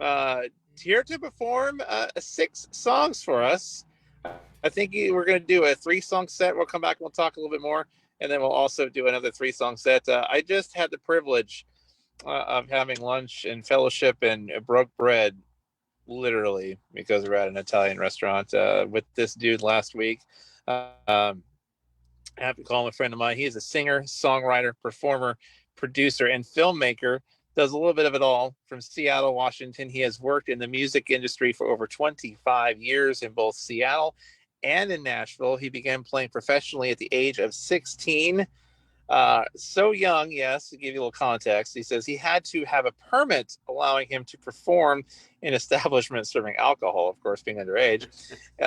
uh, here to perform 6 songs for us. I think we're going to do a 3 song set. We'll come back and we'll talk a little bit more, and then we'll also do another 3 song set. I just had the privilege of having lunch and fellowship and broke bread, literally, because we're at an Italian restaurant with this dude last week. Um, I have to call him a friend of mine. He is a singer, songwriter, performer, producer, and filmmaker. Does a little bit of it all from Seattle, Washington. He has worked in the music industry for over 25 years in both Seattle and in Nashville. He began playing professionally at the age of 16. So young, yes, to give you a little context, he says he had to have a permit allowing him to perform in establishments serving alcohol, of course, being underage.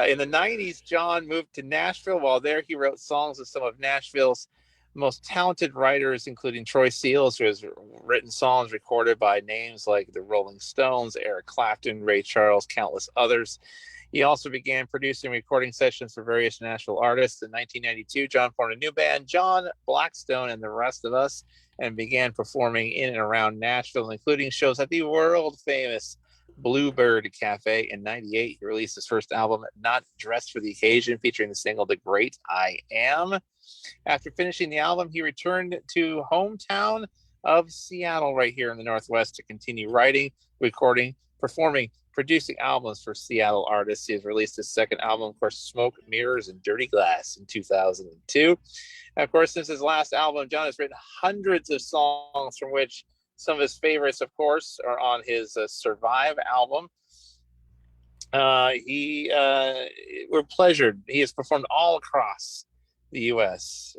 In the 90s, John moved to Nashville. While there, he wrote songs with some of Nashville's most talented writers, including Troy Seals, who has written songs recorded by names like the Rolling Stones, Eric Clapton, Ray Charles, countless others. He also began producing recording sessions for various Nashville artists. In 1992, John formed a new band, John Blackstone and the Rest of Us, and began performing in and around Nashville, including shows at the world famous Bluebird Cafe. In 98, he released his first album, Not Dressed for the Occasion, featuring the single The Great I Am. After finishing the album, he returned to hometown of Seattle, right here in the Northwest, to continue writing, recording, performing, producing albums for Seattle artists. He has released his second album, of course, Smoke, Mirrors, and Dirty Glass in 2002. And of course, since his last album, John has written hundreds of songs, from which some of his favorites, of course, are on his Survive album. We're pleasured. He has performed all across the U.S.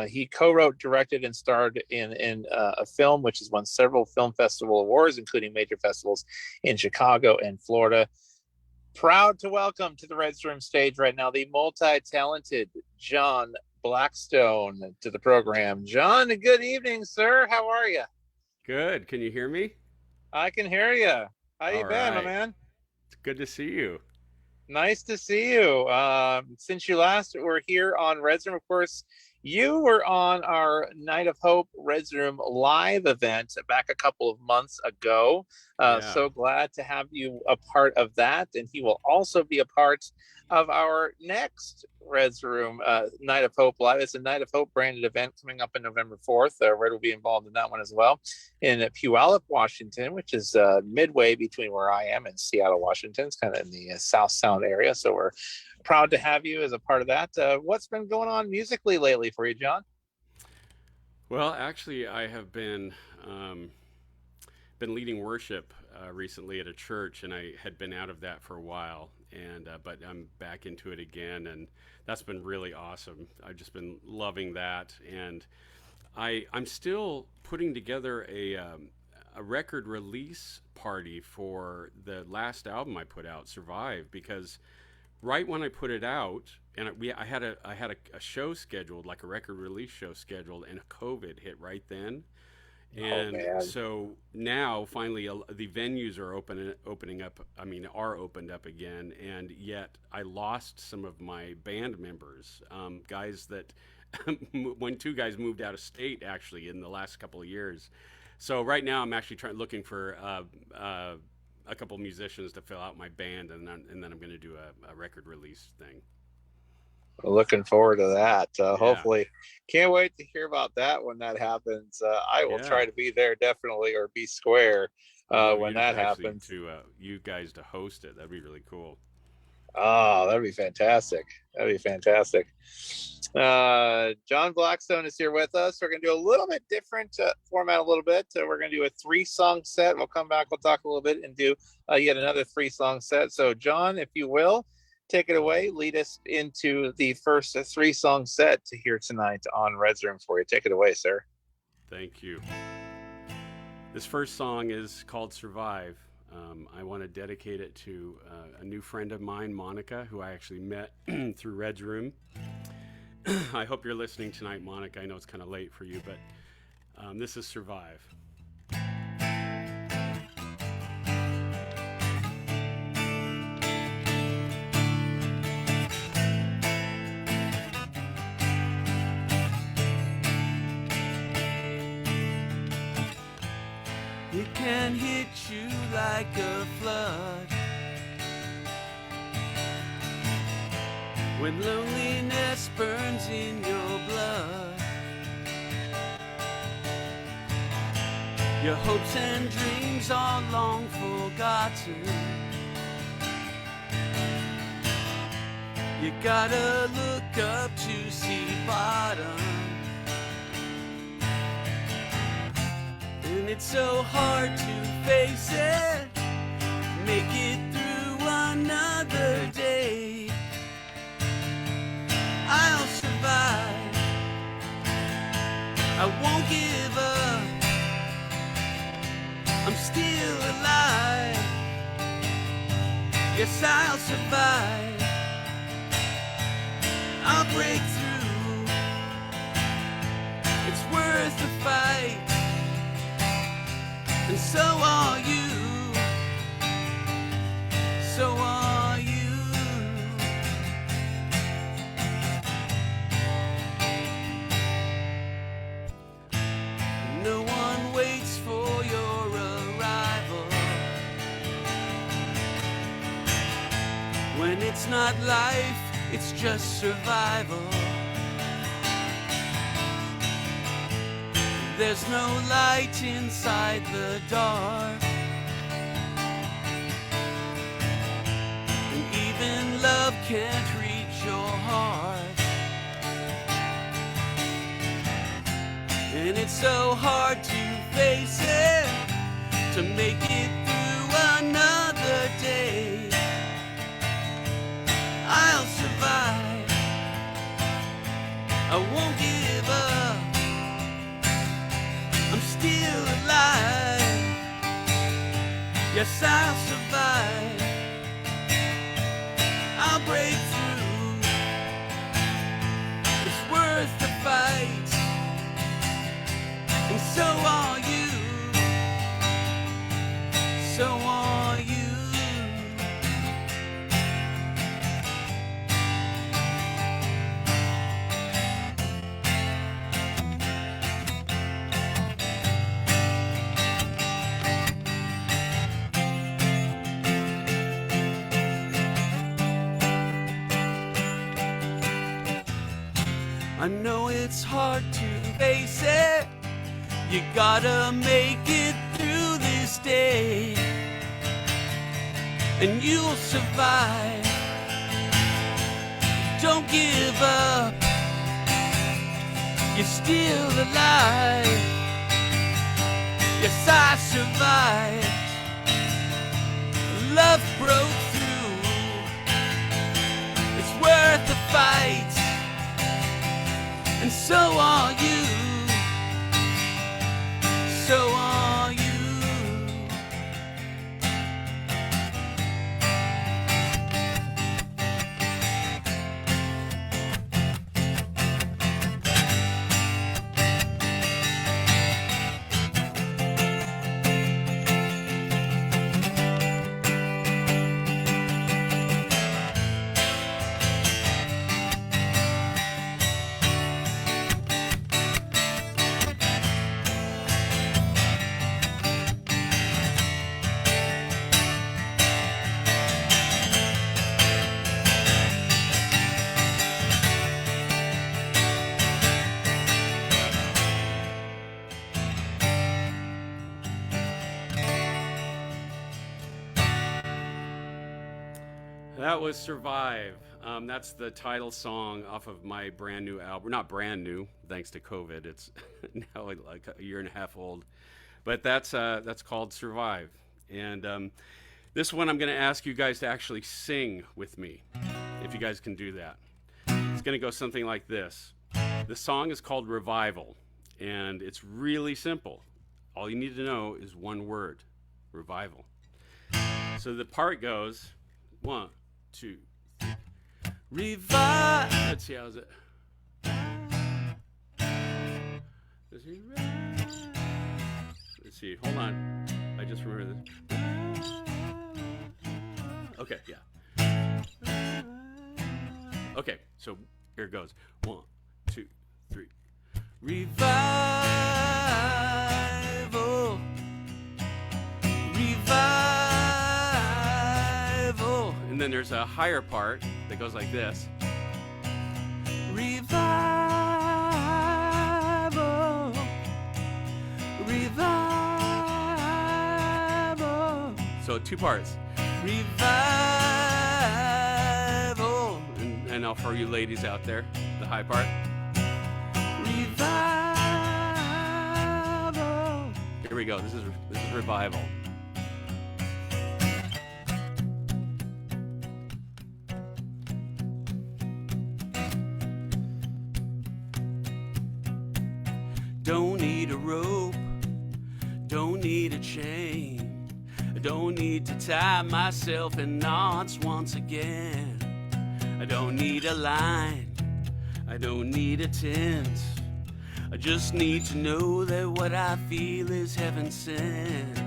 He co-wrote, directed, and starred in a film which has won several film festival awards, including major festivals in Chicago and Florida. Proud to welcome to the Reds Room stage right now the multi-talented John Blackstone to the program. John, good evening, sir. How are you? Good. Can you hear me? I can hear you. How you All been, my right. man? It's good to see you. Nice to see you. Since you last were here on Reds Room, of course, you were on our Night of Hope Reds Room live event back a couple of months ago. Yeah. So glad to have you a part of that. And he will also be a part of our next Reds Room Night of Hope live. It's a Night of Hope branded event coming up on November 4th. Red will be involved in that one as well in Puyallup, Washington, which is midway between where I am and Seattle, Washington. It's kind of in the South Sound area. So we're proud to have you as a part of that. What's been going on musically lately for you, John? Well, actually, I have um, been leading worship recently at a church, and I had been out of that for a while, and but I'm back into it again, and that's been really awesome. I've just been loving that, and I'm still putting together a record release party for the last album I put out, Survive, because right when I put it out, and I had a show scheduled, like a record release show scheduled, and COVID hit right then. Oh, And man. so now finally the venues are opening up. I mean, are opened up again, and yet I lost some of my band members, guys that when 2 guys moved out of state actually in the last couple of years. So right now I'm actually looking for a couple musicians to fill out my band, and then I'm going to do a record release thing. Looking forward to that. Yeah, Hopefully, can't wait to hear about that when that happens. I will yeah. try to be there definitely, or be square I'd love when you to that actually happens. to you guys to host it. That'd be really cool. Oh, that'd be fantastic. That'd be fantastic. John Blackstone is here with us. We're going to do a little bit different format, a little bit. We're going to do a 3 song set. We'll come back, we'll talk a little bit, and do yet another 3 song set. So, John, if you will, take it away. Lead us into the first 3 song set to hear tonight on Red's Room for you. Take it away, sir. Thank you. This first song is called Survive. I want to dedicate it to a new friend of mine, Monica, who I actually met through Red's Room. I hope you're listening tonight, Monica. I know it's kind of late for you, but this is Survive. It can hit you like a flood. When loneliness burns in your blood, your hopes and dreams are long forgotten. You gotta look up to see bottom. And it's so hard to face it, make it through another day. I'll survive, I won't give up, I'm still alive. Yes, I'll survive, I'll break through. It's worth the fight, and so are you, so are you. No one waits for your arrival. When it's not life, it's just survival. There's no light inside the dark, and even love can't reach your heart. And it's so hard to face it, to make it through another day. I'll survive, I won't give up, I'm still alive. Yes, I'll survive, I'll break through. It's worth the fight, and so are you, so are you. I know it's hard to face it, you gotta make it through this day, and you'll survive. Don't give up, you're still alive. Yes, I survived, love broke through. It's worth the fight, and so are you, so are you. That was Survive. That's the title song off of my brand new album. Not brand new, thanks to COVID. It's now like a year and a half old. But that's called Survive. And this one I'm going to ask you guys to actually sing with me, if you guys can do that. It's going to go something like this. The song is called Revival, and it's really simple. All you need to know is one word, revival. So the part goes, 1, 2, 3. Revive. Let's see, how's it? Let's see, hold on. I just remember this. Okay, yeah. Okay, so here it goes. 1, 2, 3. Revival. Revival. then there's a higher part that goes like this. Revival, revival. So 2 parts. Revival. And now for you ladies out there, the high part. Revival. Here we go. This is revival. Don't need a rope, don't need a chain, I don't need to tie myself in knots once again. I don't need a line, I don't need a tent, I just need to know that what I feel is heaven sent.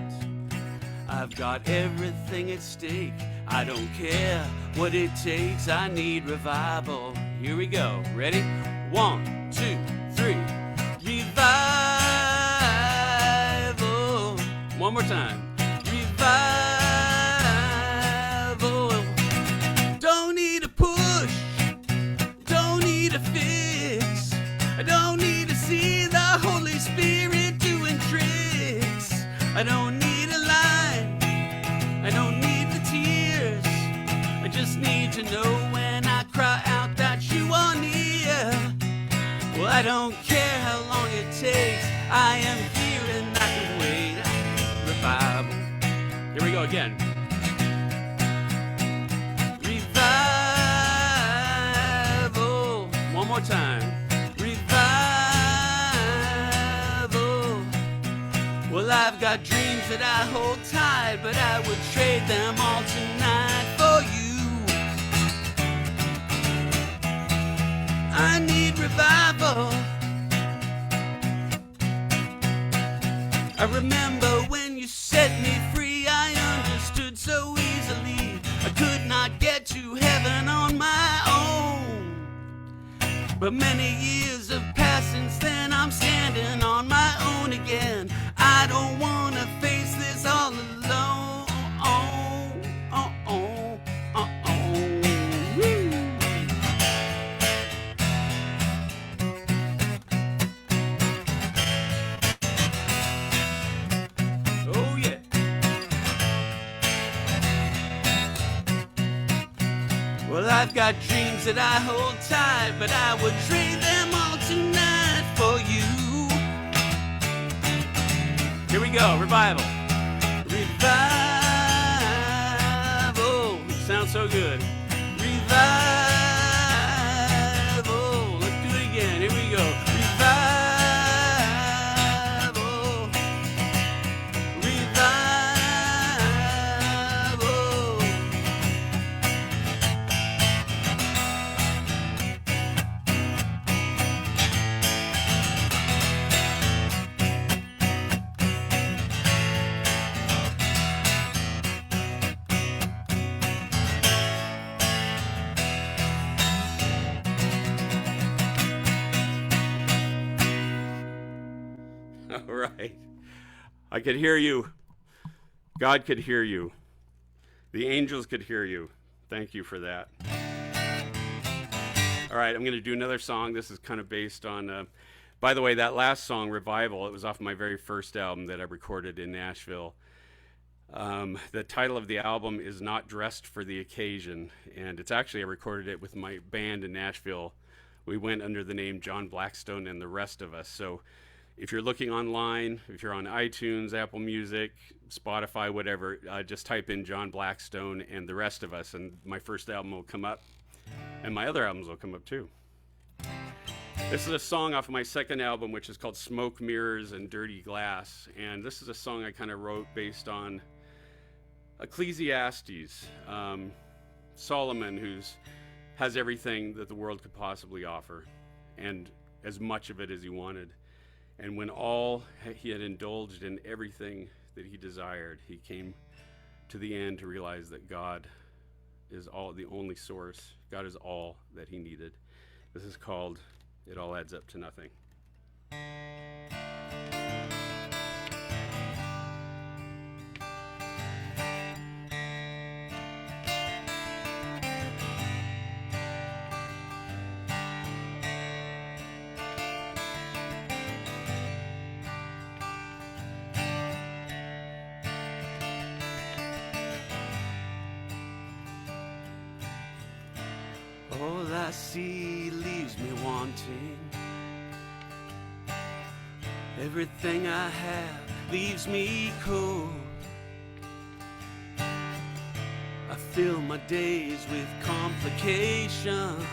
I've got everything at stake, I don't care what it takes, I need revival. Here we go, ready? 1, 2, 3. Revival. One more time. Revival. Don't need a push. Don't need a fix. I don't need to see the Holy Spirit doing tricks. I don't need a line. I don't need the tears. I just need to know when I cry out that you are near. Well, I don't care how long it takes. I am here and I can wait. Revival. Here we go again. Revival. One more time. Revival. Well, I've got dreams that I hold tight, but I would trade them all tonight for you. I need revival. I remember when you set me free, I understood so easily. I could not get to heaven on my own. But many years have passed since then, I'm standing on my own again. I don't want to face this all alone. Well, I've got dreams that I hold tight, but I would trade them all tonight for you. Here we go, revival. Revival. Sounds so good. Revival. Let's do it again. Here we go. Revival. Revival. All right. I could hear you. God could hear you. The angels could hear you. Thank you for that. All right, I'm going to do another song. This is kind of based on, by the way, that last song, Revival, it was off my very first album that I recorded in Nashville. The title of the album is Not Dressed for the Occasion, and it's actually, I recorded it with my band in Nashville. We went under the name John Blackstone and the Rest of Us. So if you're looking online, if you're on iTunes, Apple Music, Spotify, whatever, just type in John Blackstone and the Rest of Us, and my first album will come up, and my other albums will come up too. This is a song off of my second album, which is called Smoke, Mirrors, and Dirty Glass, and this is a song I kind of wrote based on Ecclesiastes, Solomon, who's has everything that the world could possibly offer, and as much of it as he wanted. And when all he had indulged in everything that he desired, he came to the end to realize that God is all, the only source. God is all that he needed. This is called It All Adds Up to Nothing. I see leaves me wanting. Everything I have leaves me cold. I fill my days with complications.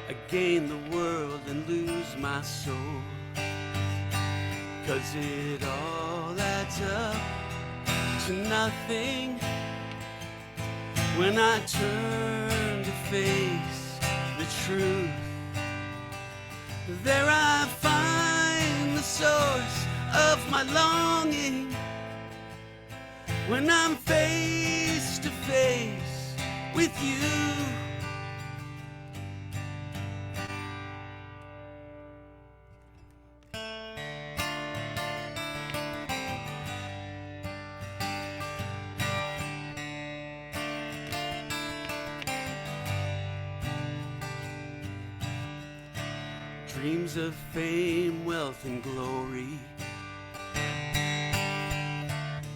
I gain the world and lose my soul. 'Cause it all adds up to nothing when I turn to face the truth. There I find the source of my longing when I'm face to face with you. Dreams of fame, wealth, and glory,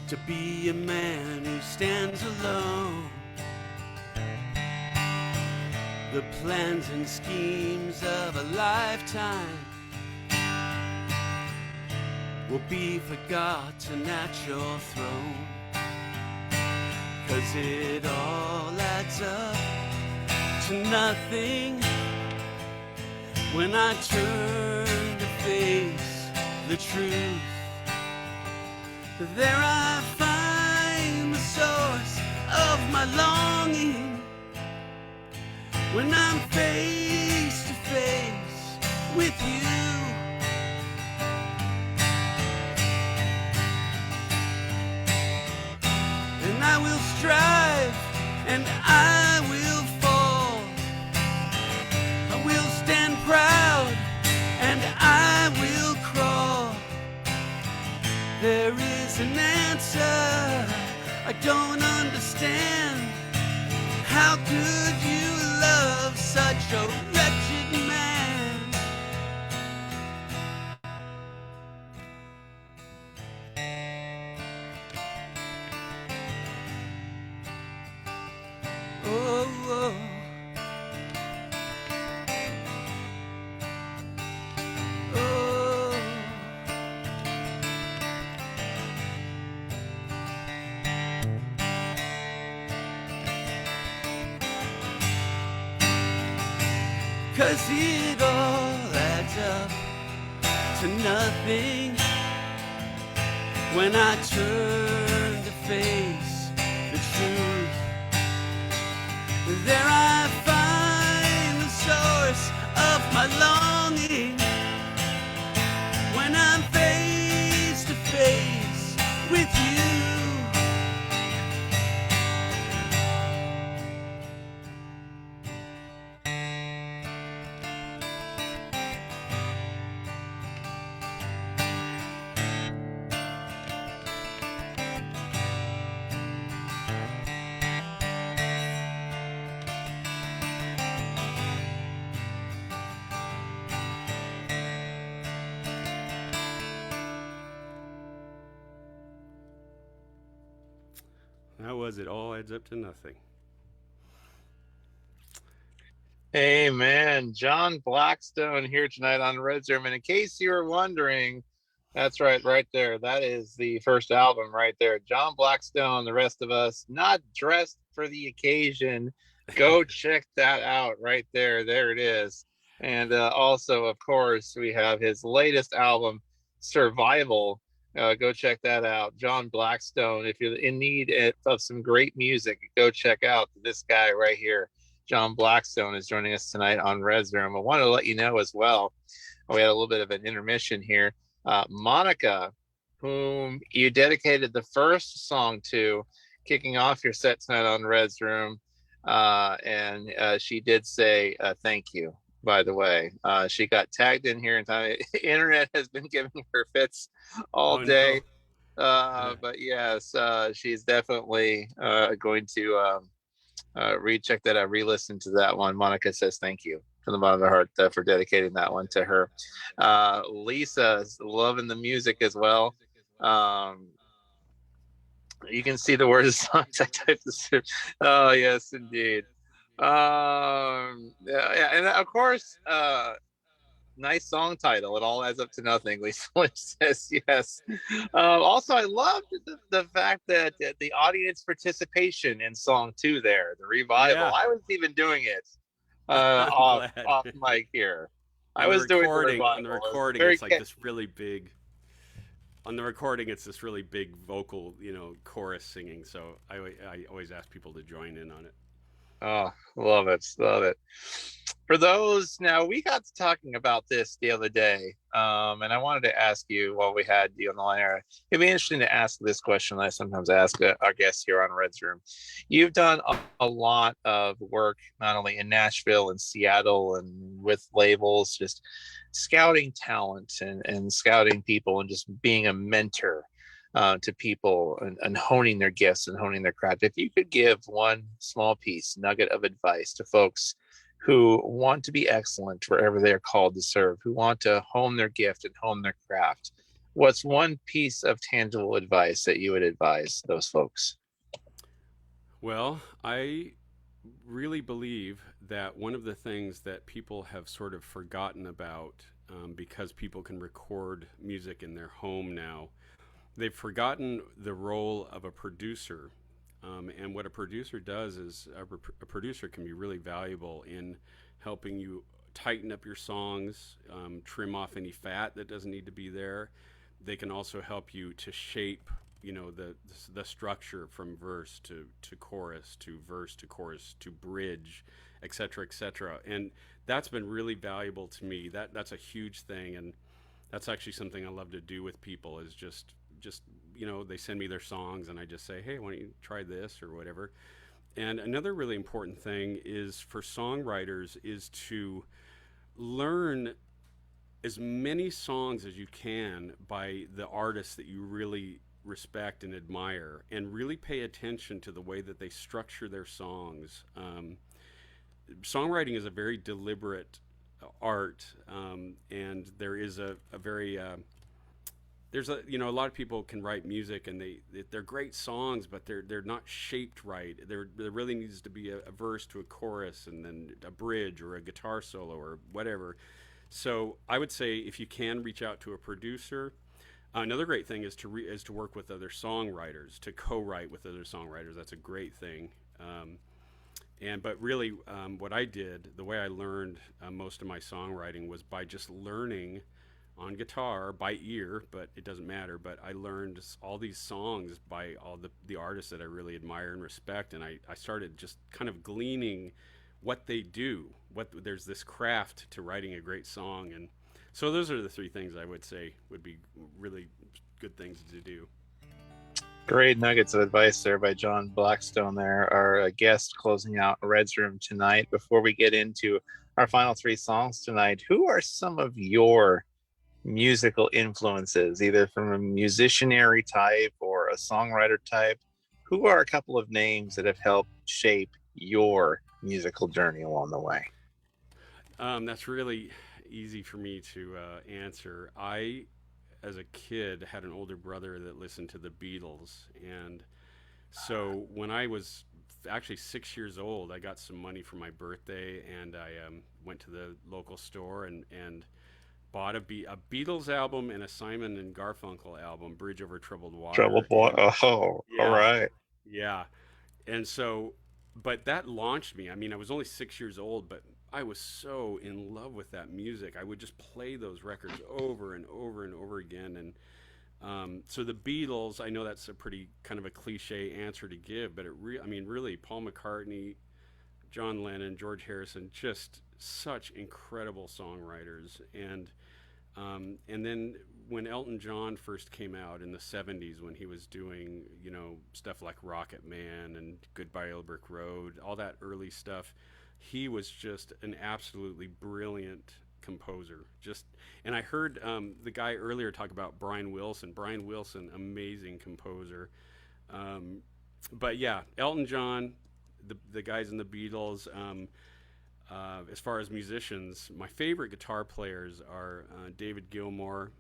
to be a man who stands alone. The plans and schemes of a lifetime will be forgotten at your throne. 'Cause it all adds up to nothing when I turn to face the truth. There I find the source of my longing when I'm face to face with you. And I will strive and I will fall. I will stand proud and I will crawl. There is an answer I don't understand. How could you love such a wretched man? Oh, oh. 'Cause it all adds up to nothing when I turn to face the truth. There I find the source of my longing when I'm face to face with you. That was It All Adds Up to Nothing. Amen. John Blackstone here tonight on Red Room. And in case you were wondering, that's right there. That is the first album right there. John Blackstone, The Rest of Us, Not Dressed for the Occasion. Go check that out right there. There it is. And also, of course, we have his latest album, Survival. Go check that out. John Blackstone. If you're in need of some great music, go check out this guy right here. John Blackstone is joining us tonight on Red's Room. I want to let you know as well, we had a little bit of an intermission here. Monica, whom you dedicated the first song to, kicking off your set tonight on Red's Room. And she did say thank you, by the way. She got tagged in here in time. Internet has been giving her fits all day. No. But yes, she's definitely going to recheck that out, re-listen to that one. Monica says thank you from the bottom of her heart for dedicating that one to her. Lisa's loving the music as well. You can see the words. I typed this. Oh yes, indeed. Yeah, yeah, and of course, nice song title. It all adds up to nothing. Lisa Lynch says yes. Also, I loved the fact that the audience participation in song two there, the revival. Yeah, I was even doing it I'm glad. off mic here. I On the was doing the recording, on the revival. It was recording, very it's like this really big. On the recording, it's this really big vocal, chorus singing. So I always ask people to join in on it. Oh, love it, love it. For those now, we got to talking about this the other day, and I wanted to ask you while we had you on the line. It'd be interesting to ask this question. I sometimes ask our guests here on Red's Room. You've done a lot of work not only in Nashville and Seattle and with labels, just scouting talent and scouting people and just being a mentor to people and honing their gifts and honing their craft. If you could give one small piece, nugget of advice to folks who want to be excellent wherever they're called to serve, who want to hone their gift and hone their craft, what's one piece of tangible advice that you would advise those folks? Well, I really believe that one of the things that people have sort of forgotten about, because people can record music in their home now, they've forgotten the role of a producer. And what a producer does is a producer can be really valuable in helping you tighten up your songs, trim off any fat that doesn't need to be there. They can also help you to shape, the structure from verse to chorus to verse to chorus to bridge, etc., etc. And that's been really valuable to me. That's a huge thing, and that's actually something I love to do with people. Is just they send me their songs, and I just say, hey, why don't you try this or whatever. And another really important thing is for songwriters is to learn as many songs as you can by the artists that you really respect and admire, and really pay attention to the way that they structure their songs. Songwriting is a very deliberate art, and there is a very there's a lot of people can write music, and they're great songs, but they're not shaped right. There really needs to be a verse to a chorus, and then a bridge or a guitar solo or whatever. So I would say if you can reach out to a producer. Another great thing is to work with other songwriters, to co-write with other songwriters. That's a great thing. But really, what I did, the way I learned most of my songwriting was by just learning on guitar by ear, but it doesn't matter. But I learned all these songs by all the artists that I really admire and respect, and I started just kind of gleaning what they do. There's this craft to writing a great song, and so those are the three things I would say would be really good things to do. Great nuggets of advice there by John Blackstone, there, our guest closing out Red's Room tonight. Before we get into our final three songs tonight, who are some of your musical influences, either from a musicianary type or a songwriter type? Who are a couple of names that have helped shape your musical journey along the way? That's really easy for me to answer. I, as a kid, had an older brother that listened to the Beatles, and so when I was actually 6 years old, I got some money for my birthday, and I went to the local store and bought a Beatles album and a Simon and Garfunkel album, Bridge Over Troubled Trouble Water, Boy. and Oh, all yeah, right. yeah, and so, but that launched me. I mean, I was only 6 years old, but I was so in love with that music. I would just play those records over and over and over again. And so the Beatles, I know that's a pretty kind of a cliche answer to give, but I mean, really, Paul McCartney, John Lennon, George Harrison, just such incredible songwriters. And then when Elton John first came out in the 70s, when he was doing, stuff like Rocket Man and Goodbye Yellow Brick Road, all that early stuff, he was just an absolutely brilliant composer. And I heard the guy earlier talk about Brian Wilson. Brian Wilson, amazing composer. But yeah, Elton John, the guys in the Beatles. As far as musicians, my favorite guitar players are David Gilmour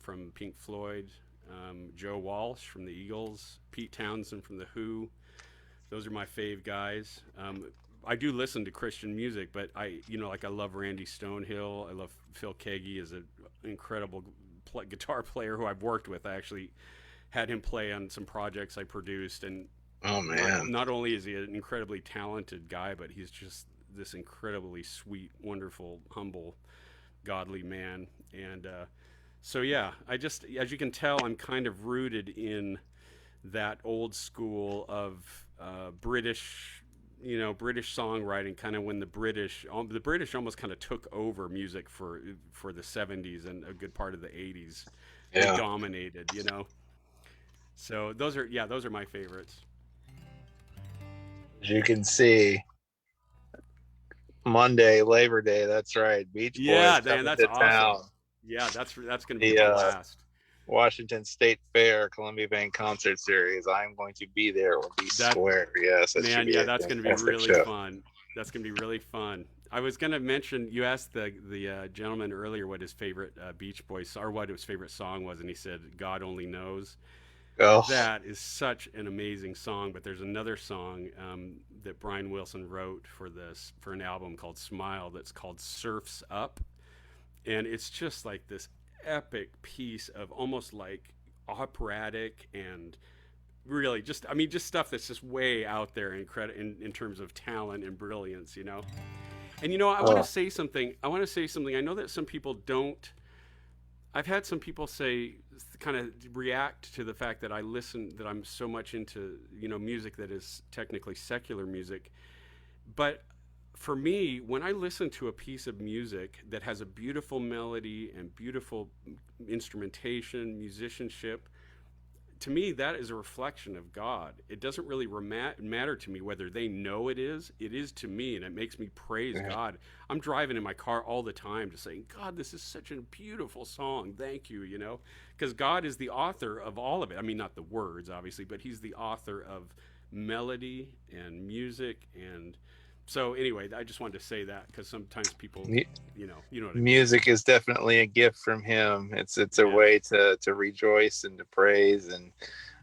from Pink Floyd, Joe Walsh from the Eagles, Pete Townsend from the Who. Those are my fave guys. I do listen to Christian music, but like I love Randy Stonehill. I love Phil Keaggy is an incredible guitar player who I've worked with. I actually had him play on some projects I produced, and Oh man. not only is he an incredibly talented guy, but he's just this incredibly sweet, wonderful, humble, godly man. And so yeah, I just, as you can tell, I'm kind of rooted in that old school of British, British songwriting. Kind of when the British almost kind of took over music for the '70s and a good part of the '80s. They Yeah. dominated, So those are my favorites. As you can see, Monday, Labor Day. That's right. Beach Boys Yeah, man, coming that's to awesome. town. Yeah, that's going to be a The blast. Washington State Fair Columbia Bank Concert Series. I'm going to be there. Will be That square. Yes, that should Man, be yeah, a that's going to be fantastic really show. fun. That's going to be really fun. I was going to mention, you asked the gentleman earlier what his favorite Beach Boys or what his favorite song was, and he said "God Only Knows." Oh, That is such an amazing song. But there's another song that Brian Wilson wrote for an album called Smile that's called "Surfs Up," and it's just like this epic piece of almost like operatic and really just stuff that's just way out there in terms of talent and brilliance. And I want to oh, say something. I know that some people don't. I've had some people say, kind of react to the fact that that I'm so much into music that is technically secular music. But for me, when I listen to a piece of music that has a beautiful melody and beautiful instrumentation, musicianship, to me, that is a reflection of God. It doesn't really matter to me whether they know it is. It is to me, and it makes me praise yeah. God. I'm driving in my car all the time just saying, God, this is such a beautiful song. Thank you, because God is the author of all of it. I mean, not the words, obviously, but he's the author of melody and music. And so anyway, I just wanted to say that because sometimes people, Mu- you know what I mean? Music is definitely a gift from him. It's a Yeah. way to rejoice and to praise, and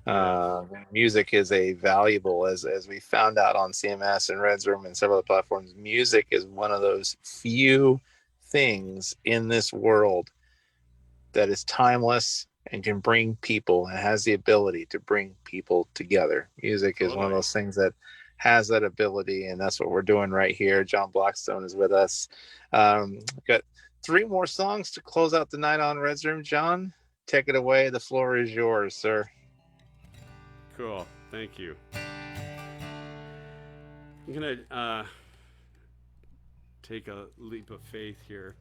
Yeah. music is a valuable, as we found out on CMS and Red's Room and several other platforms. Music is one of those few things in this world that is timeless and can bring people and has the ability to bring people together. Music is one of Totally. those things that has that ability, and that's what we're doing right here. John Blackstone is with us. We've got 3 more songs to close out the night on Red's Room. John, take it away. The floor is yours, sir. Cool. Thank you. I'm going to take a leap of faith here.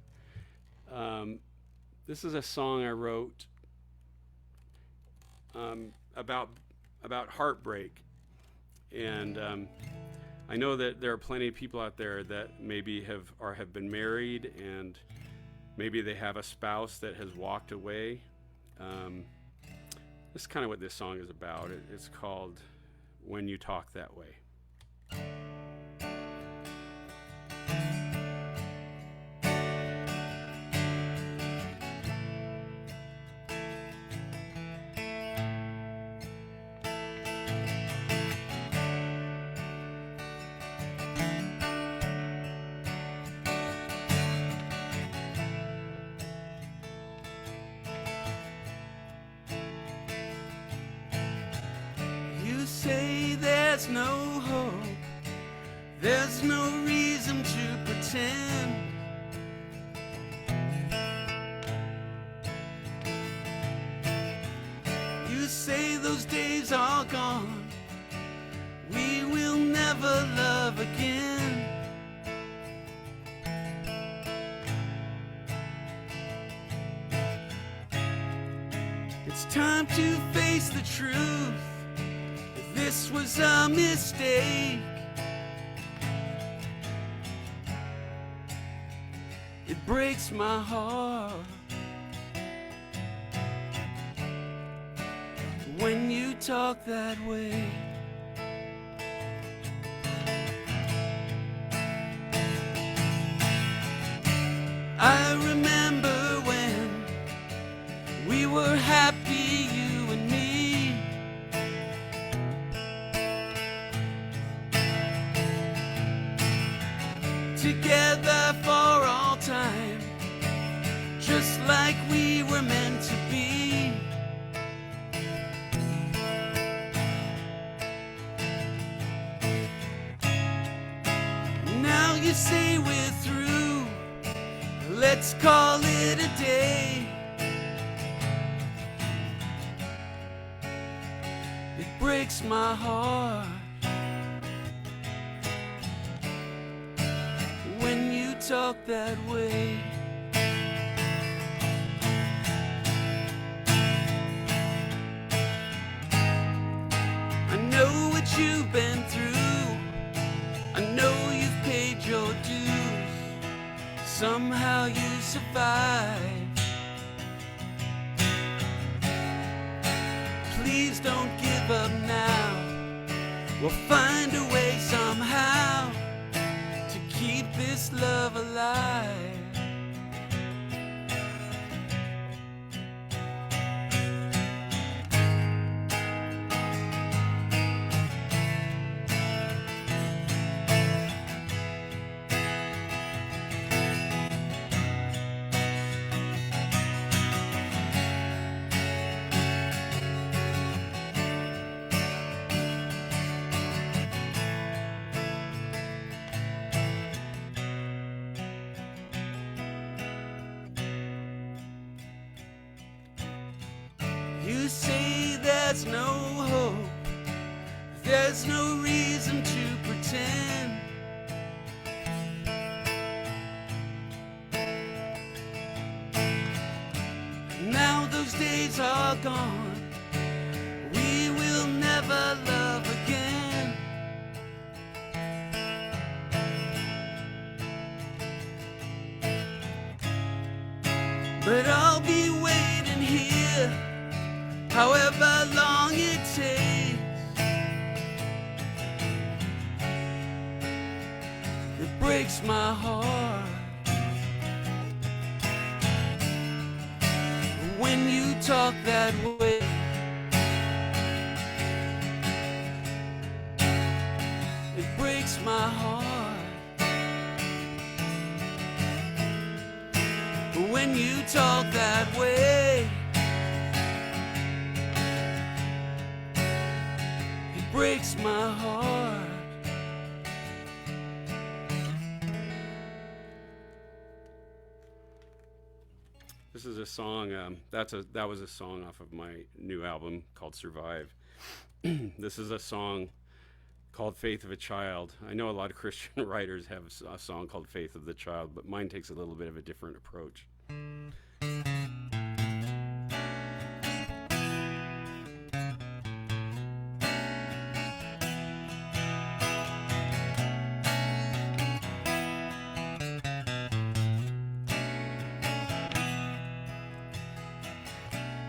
This is a song I wrote about heartbreak, and I know that there are plenty of people out there that maybe have been married, and maybe they have a spouse that has walked away. This is kind of what this song is about. It's called "When You Talk That Way." You say there's no hope, there's no reason to pretend. You say those days are gone, we will never love again. It's time to face the truth. This was a mistake. It breaks my heart when you talk that way. I remember when we were happy, you and me. together for all time, just like we were meant to be. Now you say we're through, let's call it a day. It breaks my heart when you talk that way. I know what you've been through, I know you've paid your dues. Somehow you survived. Please don't give up now. We'll find a way somehow to keep this love alive. You say there's no hope, there's no reason to pretend. Now those days are gone, we will never love again. But I'll be waiting here, however long it takes. It breaks my heart when you talk that way. It breaks my heart when you talk that way. Breaks my heart. This is a song. That was a song off of my new album called "Survive." This is a song called "Faith of a Child." I know a lot of Christian writers have a song called "Faith of the Child," but mine takes a little bit of a different approach.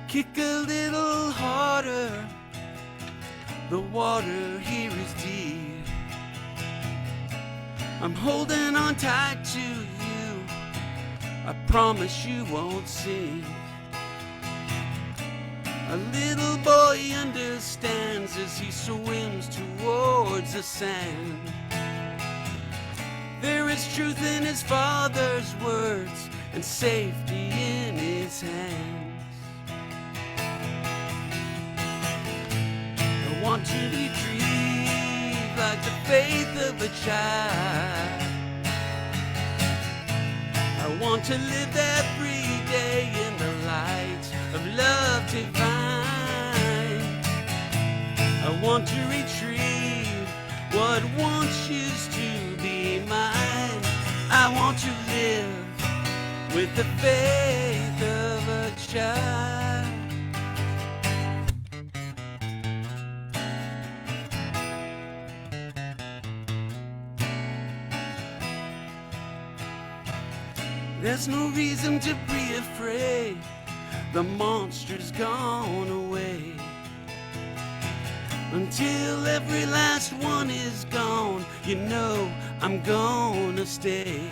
Kick a little harder, the water here is deep. I'm holding on tight to you, I promise you won't sink. A little boy understands as he swims towards the sand. There is truth in his father's words and safety in his hands. I want to be treated like the faith of a child. I want to live every day in the light of love divine. I want to retrieve what once used to be mine. I want to live with the faith of a child. There's no reason to be afraid, the monster's gone away. Until every last one is gone, you know I'm gonna stay.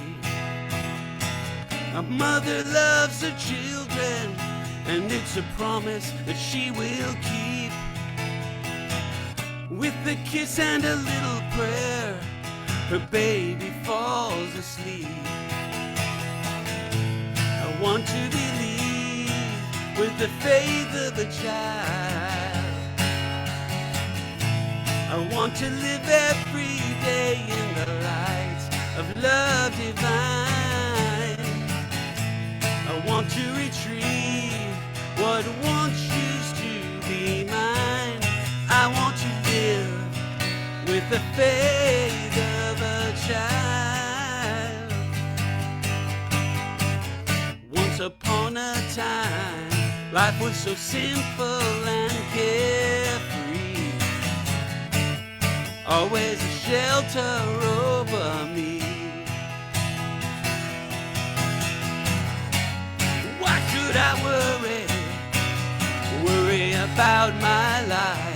A mother loves her children, and it's a promise that she will keep. With a kiss and a little prayer, her baby falls asleep. I want to believe with the faith of a child. I want to live every day in the light of love divine. I want to retrieve what once used to be mine. I want to live with the faith of a child. Once upon a time, life was so simple and carefree. Always a shelter over me. Why should I worry about my life?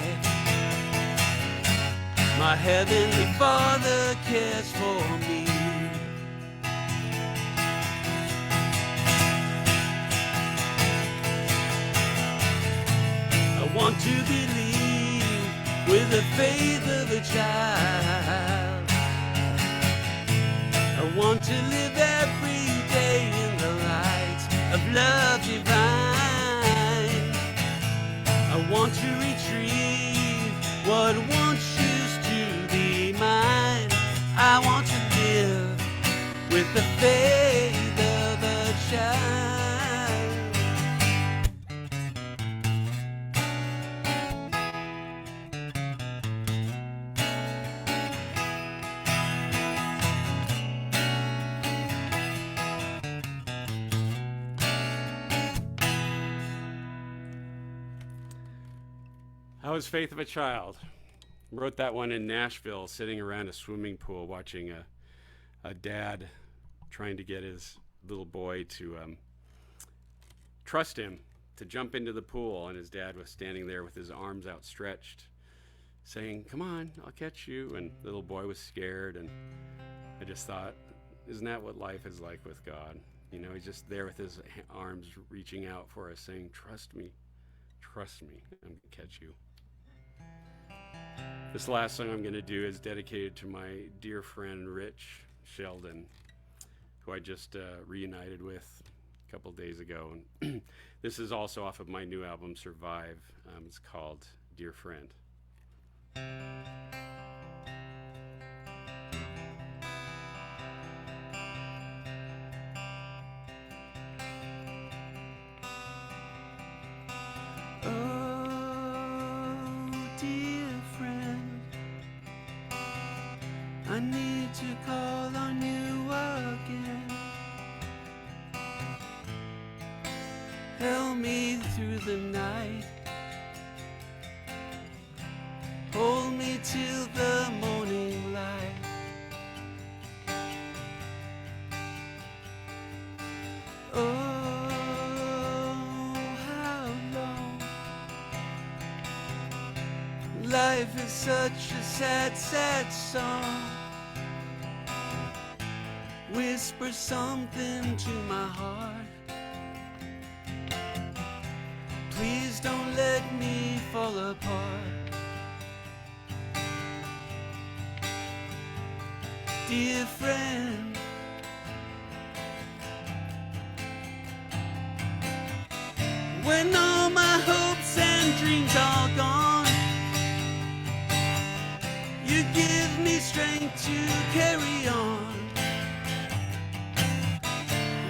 My heavenly Father cares for me. I want to believe with the faith of a child. I want to live every day in the light of love divine. I want to retrieve what once used to be mine. I want to live with the faith of a child. That was Faith of a Child. Wrote that one in Nashville, sitting around a swimming pool, watching a dad trying to get his little boy to trust him to jump into the pool, and his dad was standing there with his arms outstretched, saying, "Come on, I'll catch you." And the little boy was scared, and I just thought, isn't that what life is like with God? You know, he's just there with his arms reaching out for us, saying, trust me, I'm going to catch you. This last song I'm going to do is dedicated to my dear friend Rich Sheldon, who I just reunited with a couple days ago. And this is also off of my new album, Survive. It's called Dear Friend. I need to call on you again. Help me through the night. Hold me till the morning light. Oh, how long? Life is such a sad, sad song. Whisper something to my heart. Please don't let me fall apart. Dear friend, when all my hopes and dreams are gone, you give me strength to carry on.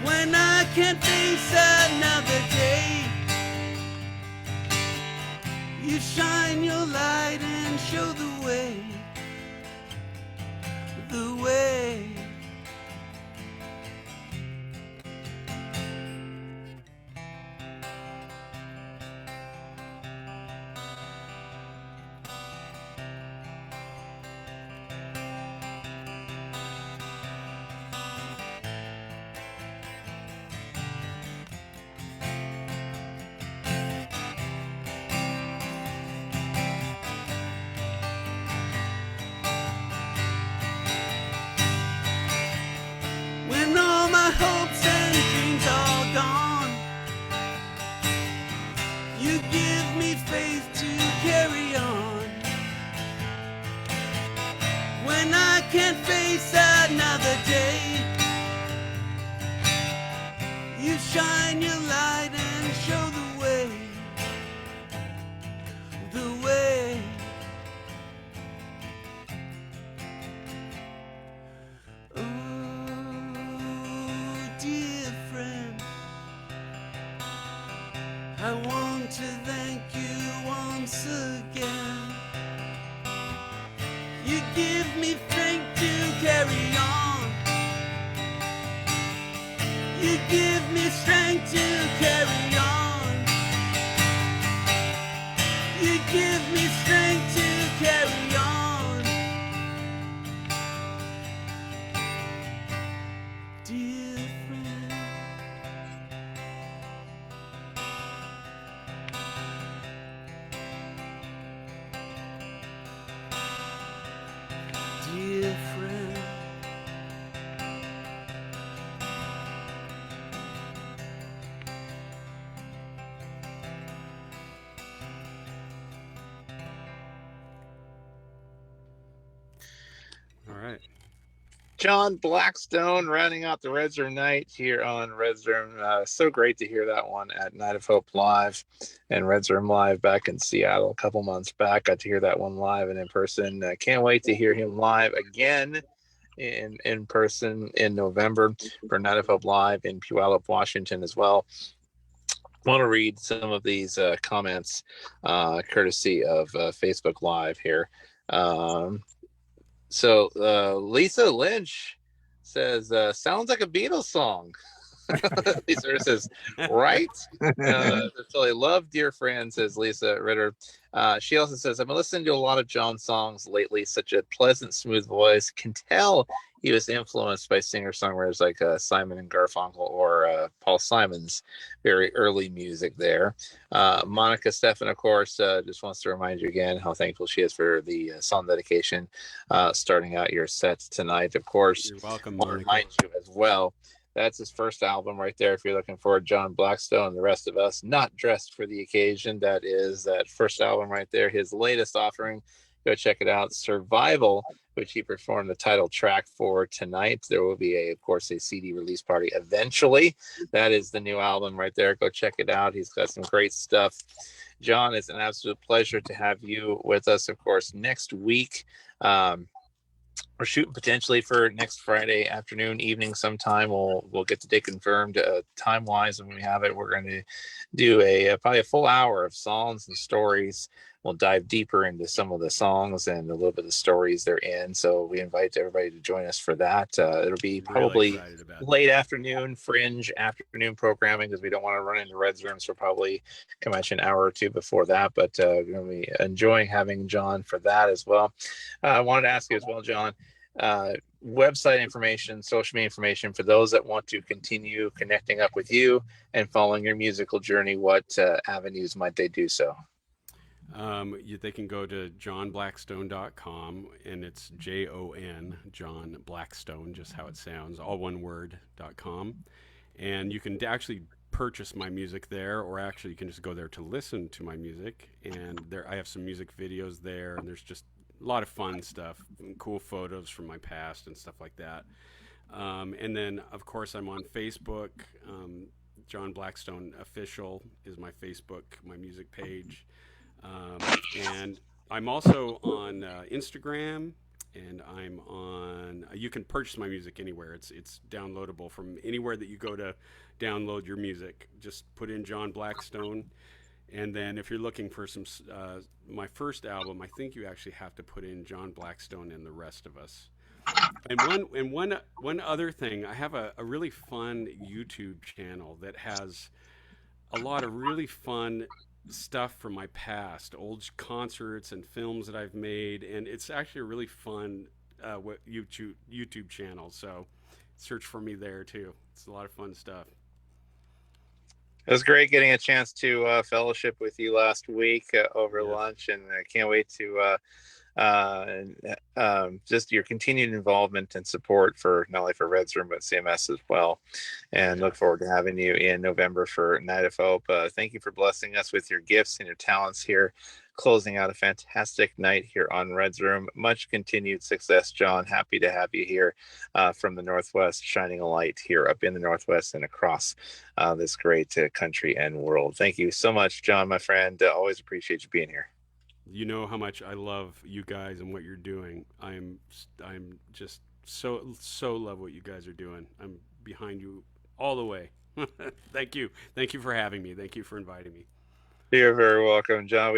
When I can't face another day, you shine your light and show the way, the way. can't face another day. You shine your light and show the way, the way. Oh, dear friend, I want to thank you once again. You give me strength to carry on. You give me strength to carry on. You give me strength to carry on. Dear friend, dear friend. All right. John Blackstone rounding out the Red Room night here on Red Room. So great to hear that one at Night of Hope Live and Red Room Live back in Seattle a couple months back. Got to hear that one live and in person. Can't wait to hear him live again in person in November for Night of Hope Live in Puyallup, Washington as well. I want to read some of these comments courtesy of Facebook Live here. So Lisa Lynch says, sounds like a Beatles song. Lisa says, right? So I love Dear Friend, says Lisa Ritter. She also says, I've been listening to a lot of John songs lately, such a pleasant, smooth voice. Can tell he was influenced by singer-songwriters like Simon and Garfunkel or Paul Simon's very early music there. Monica Stefan, of course, just wants to remind you again how thankful she is for the song dedication starting out your set tonight. Of course, You're welcome, I want to Monica. remind you as well, that's his first album right there. If you're looking for John Blackstone and the rest of us, not dressed for the occasion, that is that first album right there. His latest offering, go check it out, Survival, which he performed the title track for tonight. There will be, of course, a CD release party eventually. That is the new album right there. Go check it out. He's got some great stuff. John, it's an absolute pleasure to have you with us, of course, next week. We're shooting potentially for next Friday afternoon, evening sometime. We'll get the date confirmed time wise when we have it. We're going to do probably a full hour of songs and stories. We'll dive deeper into some of the songs and a little bit of the stories they're in. So we invite everybody to join us for that. It'll be probably late afternoon, fringe afternoon programming because we don't want to run into Red's Room. So probably come at you an hour or two before that. But we're going to be enjoying having John for that as well. I wanted to ask you as well, John, website information, social media information for those that want to continue connecting up with you and following your musical journey. What avenues might they do so? They can go to johnblackstone.com, and it's Jon, John Blackstone, just how it sounds, all one word.com. And you can actually purchase my music there, or actually you can just go there to listen to my music. And there, I have some music videos there, and there's just a lot of fun stuff, cool photos from my past and stuff like that. And then, of course, I'm on Facebook. John Blackstone Official is my Facebook, my music page. And I'm also on Instagram, and I'm on. You can purchase my music anywhere. It's downloadable from anywhere that you go to download your music. Just put in John Blackstone, and then if you're looking for some my first album, I think you actually have to put in John Blackstone and the Rest of Us. And one other thing, I have a really fun YouTube channel that has a lot of really fun stuff from my past, old concerts and films that I've made, and it's actually a really fun YouTube channel. So search for me there too. It's a lot of fun stuff. It was great getting a chance to fellowship with you last week over lunch, and I can't wait to just your continued involvement and support for not only for Red's Room but CMS as well, and look forward to having you in November for Night of Hope. Thank you for blessing us with your gifts and your talents here closing out a fantastic night here on Red's Room. Much continued success, John. Happy to have you here from the Northwest, shining a light here up in the Northwest and across this great country and world. Thank you so much, John, my friend. Always appreciate you being here. You know how much I love you guys and what you're doing. I'm just so love what you guys are doing. I'm behind you all the way. Thank you for having me. Thank you for inviting me. You're very welcome, John.